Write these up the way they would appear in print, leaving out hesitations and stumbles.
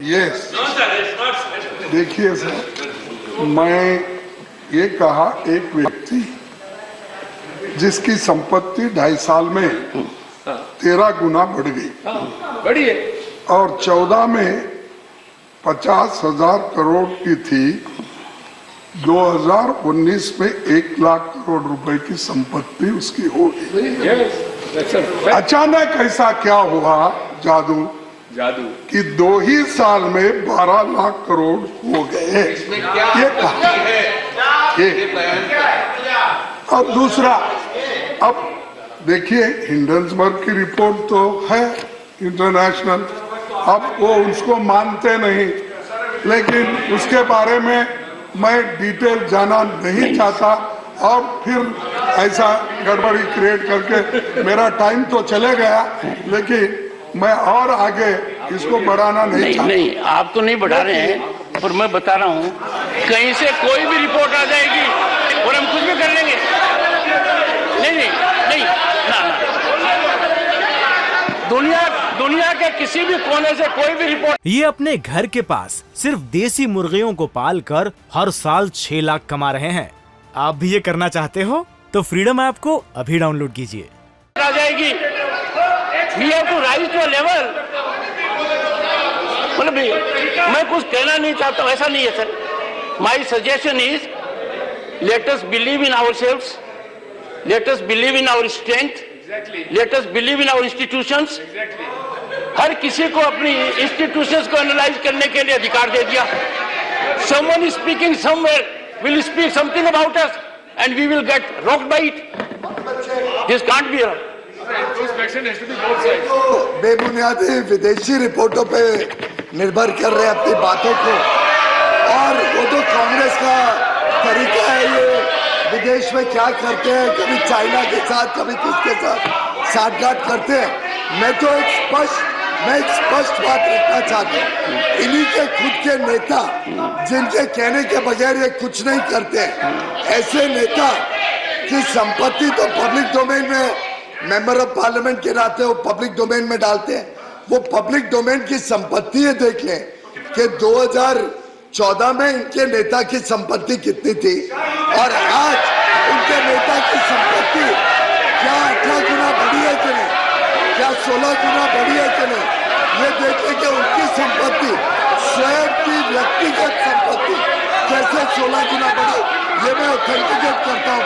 Yes, देखिए sir, मैं ये कहा एक व्यक्ति जिसकी संपत्ति 2.5 साल में 13 गुना बढ़ गई, बढ़ी है, और 14 में 50,000 करोड़ की थी, 2019 में 1 लाख करोड़ रुपए की संपत्ति उसकी हो गई। अचानक ऐसा क्या हुआ जादू कि 2 ही साल में 12 लाख करोड़ हो गए। ये कहा और दूसरा, अब देखिए हिंडनबर्ग की रिपोर्ट तो है इंटरनेशनल, अब वो उसको मानते नहीं, लेकिन उसके बारे में मैं डिटेल जाना नहीं चाहता और फिर ऐसा गड़बड़ी क्रिएट करके मेरा टाइम तो चले गया, लेकिन मैं और आगे इसको बढ़ाना नहीं चाहता। नहीं, आप तो नहीं बढ़ा रहे हैं, पर मैं बता रहा हूँ कहीं से कोई भी रिपोर्ट आ जाएगी और हम कुछ भी कर लेंगे। नहीं, ना। दुनिया के किसी भी कोने से कोई भी रिपोर्ट। ये अपने घर के पास सिर्फ देसी मुर्गियों को पाल कर हर साल 6 लाख कमा रहे हैं। आप भी ये करना चाहते हो तो फ्रीडम ऐप को अभी डाउनलोड कीजिए। आ जाएगी, we have to rise to a level। मतलब मैं कुछ कहना नहीं चाहता हूँ, ऐसा नहीं है sir. My suggestion is let us believe in ourselves, let us believe in our strength, let us believe in our institutions। हर किसी को अपनी इंस्टीट्यूशंस को एनालाइज करने के लिए अधिकार दे दिया। Someone is speaking somewhere will speak something about us and we will get rocked by it। This can't be right। बेबुनियादी विदेशी रिपोर्टों पे निर्भर कर रहे अपनी बातों को, और वो तो कांग्रेस का तरीका है। ये विदेश में क्या करते हैं, कभी चाइना के साथ कभी किसके साथ साठगांठ करते हैं। मैं तो एक स्पष्ट बात रखना चाहता हूँ, इन्हीं के खुद के नेता जिनके कहने के बगैर ये कुछ नहीं करते, ऐसे नेता की संपत्ति तो पब्लिक डोमेन में मेंबर ऑफ पार्लियामेंट के नाते वो पब्लिक डोमेन में डालते हैं। वो पब्लिक डोमेन की संपत्ति है, देख लें कि 2014 में इनके नेता की संपत्ति कितनी थी और आज उनके नेता की संपत्ति क्या 18 गुना बढ़ी है कि नहीं, क्या 16 गुना बढ़ी है कि नहीं, ये देखें कि उनकी संपत्ति स्वयं की व्यक्तिगत संपत्ति कैसे 16 गुना बढ़ी, ये मैं ऑथेंटिकेट करता हूँ।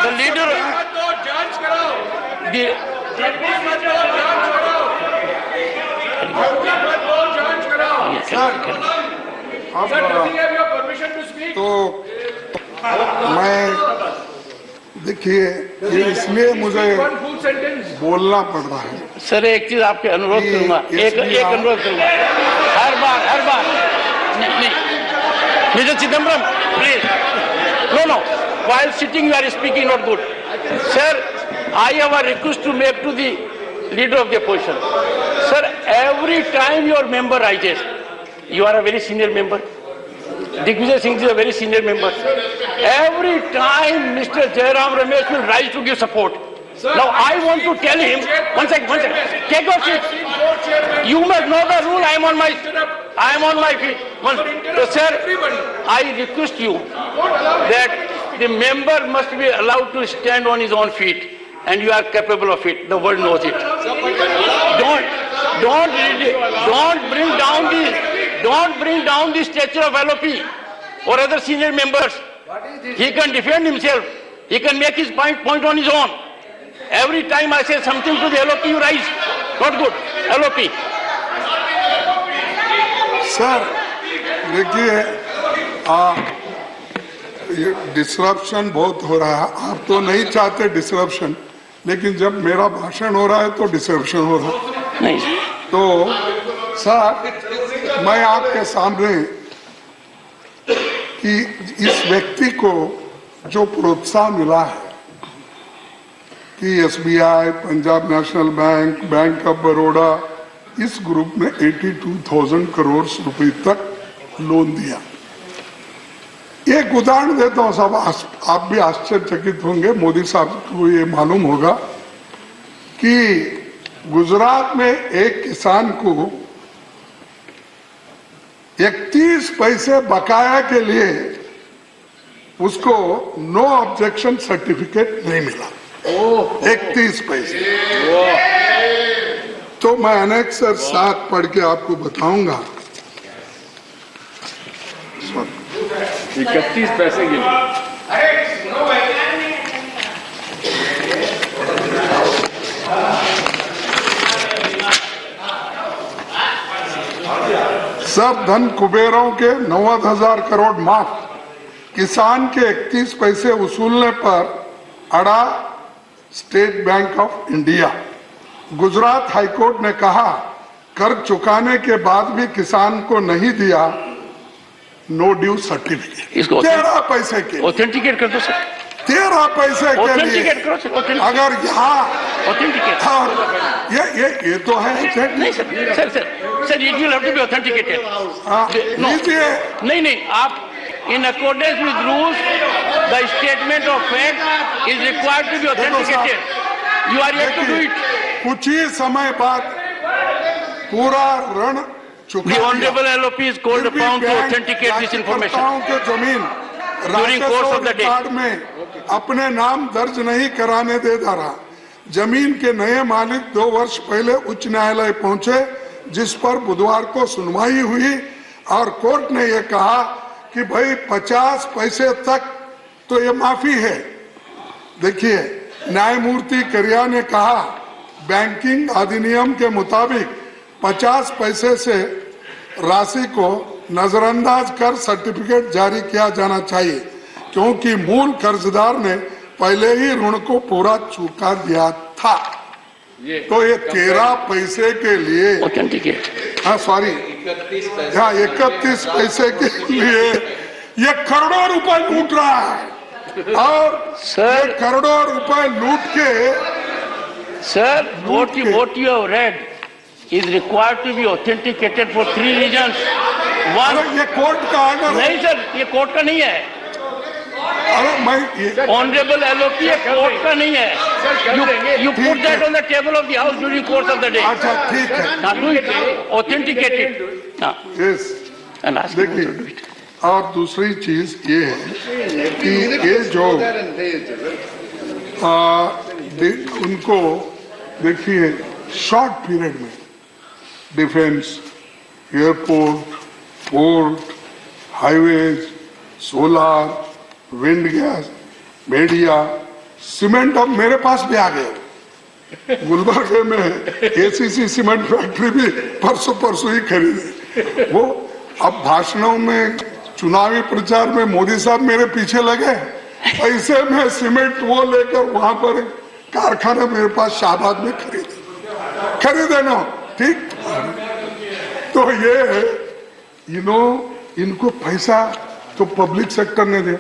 The leader, तो मैं देखिए इसलिए मुझे बोलना पड़ रहा है सर। एक चीज आपके अनुरोध करूंगा, एक अनुरोध करूंगा, हर बार नहीं, mister Chidambaram please, no while sitting you are speaking not good, sir। I have a request to make to the leader of the opposition, sir। Every time your member rises, you are a very senior member, Digvijay Singh is a very senior member, every time Mr. Jairam Ramesh will rise to give support। Now I want to tell him, one second, take your seat, you must know the rule, I am on my feet, so, sir, I request you that the member must be allowed to stand on his own feet, and you are capable of it. The world knows it. Don't bring down the stature of LOP or other senior members. He can defend himself. He can make his point on his own. Every time I say something to the LOP, you rise. Not good. LOP. Sir देखिए, ये disruption बहुत हो रहा है। आप तो नहीं चाहते डिसरप्शन, लेकिन जब मेरा भाषण हो रहा है तो डिसरप्शन हो रहा है। नहीं तो सर मैं आपके सामने कि इस व्यक्ति को जो प्रोत्साहन मिला है कि SBI, Punjab national bank, bank of Baroda, इस ग्रुप में 82,000 करोड़ रुपए तक लोन दिया। एक उदाहरण देता हूं साहब, आप भी आश्चर्यचकित होंगे, मोदी साहब को ये मालूम होगा कि गुजरात में एक किसान को 31 पैसे बकाया के लिए उसको नो ऑब्जेक्शन सर्टिफिकेट नहीं मिला। 31 पैसे। तो मैं अनेक्सर 7 पढ़ के आपको बताऊंगा। 31 पैसे के लिए। सब धन कुबेरों के 90,000 करोड़ माफ, किसान के 31 पैसे वसूलने पर अड़ा state bank of India. Gujarat high court ने कहा कर चुकाने के बाद भी किसान को नहीं दिया नो ड्यू सर्टिफिकेट। इसको 13 पैसे के ऑथेंटिकेट कर दो सर, 13 पैसे के लिए ऑथेंटिकेट करो सर, अगर यहाँ ऑथेंटिकेट। और ये तो है नहीं sir, sir it will have to be authenticated. लीजिए। नहीं आप in accordance with rules the statement of fact is required to be authenticated. You are yet to do it. कुछ ही समय बाद पूरा ऋण चुका The honorable LOP is called upon to authenticate this information के जमीन during course of the day. Record में अपने नाम दर्ज नहीं कराने दे रहा। जमीन के नए मालिक 2 वर्ष पहले उच्च न्यायालय पहुंचे, जिस पर बुधवार को सुनवाई हुई और कोर्ट ने यह कहा कि भाई 50 पैसे तक तो ये माफी है। देखिए, न्यायमूर्ति करिया ने कहा बैंकिंग अधिनियम के मुताबिक 50 पैसे से राशि को नजरअंदाज कर सर्टिफिकेट जारी किया जाना चाहिए, क्योंकि मूल कर्जदार ने पहले ही ऋण को पूरा चुका दिया था। तो ये 13 पैसे के लिए ऑथेंटिकेट, हाँ सॉरी, हाँ 31 पैसे के लिए ये करोड़ों रुपए लूट रहा है। और सर करोड़ों रुपए लूट के sir what you have read is required to be authenticated for 3 reasons. One, ये कोर्ट का ऑर्डर। नहीं सर, ये कोर्ट का नहीं है। अरे मैं ये ऑनरेबल LOP ये कोर्ट का नहीं है। You put that on the table of the house during course of the day. अच्छा ठीक है। Now do it, authenticate it. हाँ, yes, and ask him to do देखिए, it. और दूसरी चीज ये है कि ये जो उनको देखिए शॉर्ट पीरियड में defence, airport, port, highways, solar, wind gas, media, cement अब मेरे पास भी आ गए। गुलबर्गे में ACC सीमेंट फैक्ट्री भी परसों ही खरीदे। वो अब भाषणों में, चुनावी प्रचार में मोदी साहब मेरे पीछे लगे, ऐसे में सीमेंट वो लेकर वहां पर कारखाना मेरे पास शाहबाद में खरीदे ना। ठीक, तो ये है इनको पैसा तो पब्लिक सेक्टर ने दिया,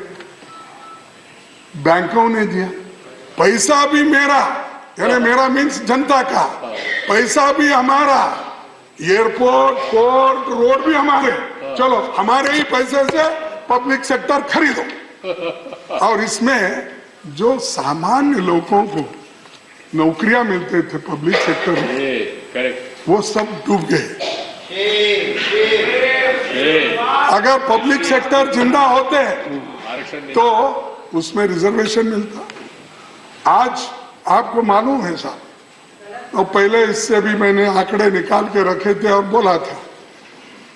बैंकों ने दिया, पैसा भी मेरा, यानी मेरा मीन्स जनता का पैसा भी हमारा, एयरपोर्ट, पोर्ट, रोड भी हमारे। चलो हमारे ही पैसे से पब्लिक सेक्टर खरीदो। और इसमें जो सामान्य लोगों को नौकरियां मिलते थे पब्लिक सेक्टर में, वो सब डूब गए। अगर पब्लिक सेक्टर जिंदा होते तो उसमें रिजर्वेशन मिलता। आज आपको मालूम है साहब, तो पहले इससे भी मैंने आंकड़े निकाल के रखे थे और बोला था,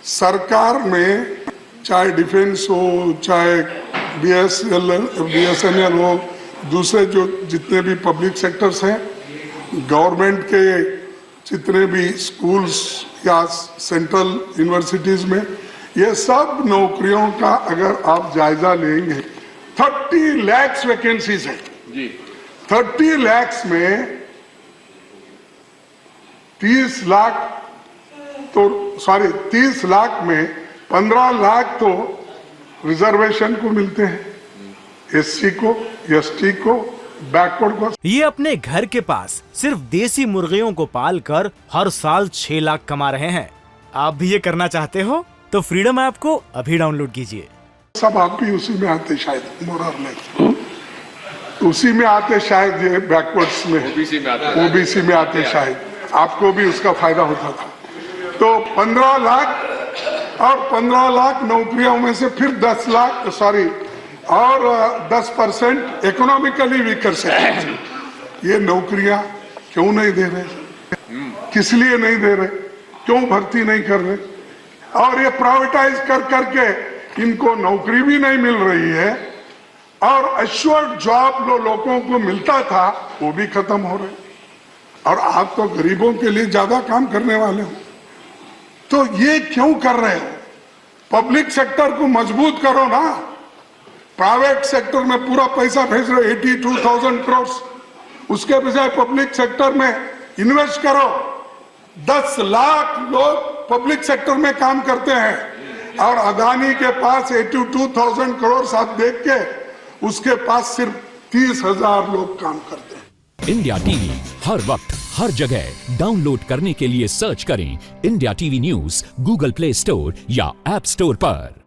सरकार में चाहे डिफेंस हो, चाहे BSNL हो, दूसरे जो जितने भी पब्लिक सेक्टर्स हैं, गवर्नमेंट के जितने भी स्कूल्स या सेंट्रल यूनिवर्सिटीज में, ये सब नौकरियों का अगर आप जायजा लेंगे, 30 लाख वैकेंसीज है जी। 30 लाख में 30 लाख में 15 लाख तो रिजर्वेशन को मिलते हैं, SC को, ST को, बैकवर्ड को। ये अपने घर के पास सिर्फ देसी मुर्गियों को पाल कर हर साल 6 लाख कमा रहे हैं। आप भी ये करना चाहते हो तो फ्रीडम ऐप को अभी डाउनलोड कीजिए। सब आप भी उसी में आते शायद मोरर में, उसी में आते शायद, ये बैकवर्ड्स में ओबीसी में आता है। ओबीसी में आते शायद, आपको भी उसका फायदा होता था। तो 15 लाख और 15 लाख नौकरियों में से फिर 10 लाख सॉरी और 10% इकोनॉमिकली वीकर सेक्टर, ये नौकरियां क्यों नहीं दे रहे, किस लिए नहीं दे रहे, क्यों भर्ती नहीं कर रहे, और ये प्राइवेटाइज कर करके इनको नौकरी भी नहीं मिल रही है और एश्योर्ड जॉब लोगों को मिलता था वो भी खत्म हो रहे, और आप तो गरीबों के लिए ज्यादा काम करने वाले हो, तो ये क्यों कर रहे हो? पब्लिक सेक्टर को मजबूत करो ना, प्राइवेट सेक्टर में पूरा पैसा भेज रहे 82,000 करोड़, उसके बजाय पब्लिक सेक्टर में इन्वेस्ट करो। 10 लाख लोग पब्लिक सेक्टर में काम करते हैं और अदानी के पास 82,000 करोड़ आप देख के उसके पास सिर्फ 30,000 लोग काम करते हैं। इंडिया टीवी हर वक्त हर जगह डाउनलोड करने के लिए सर्च करें India TV news Google play store या ऐप स्टोर पर।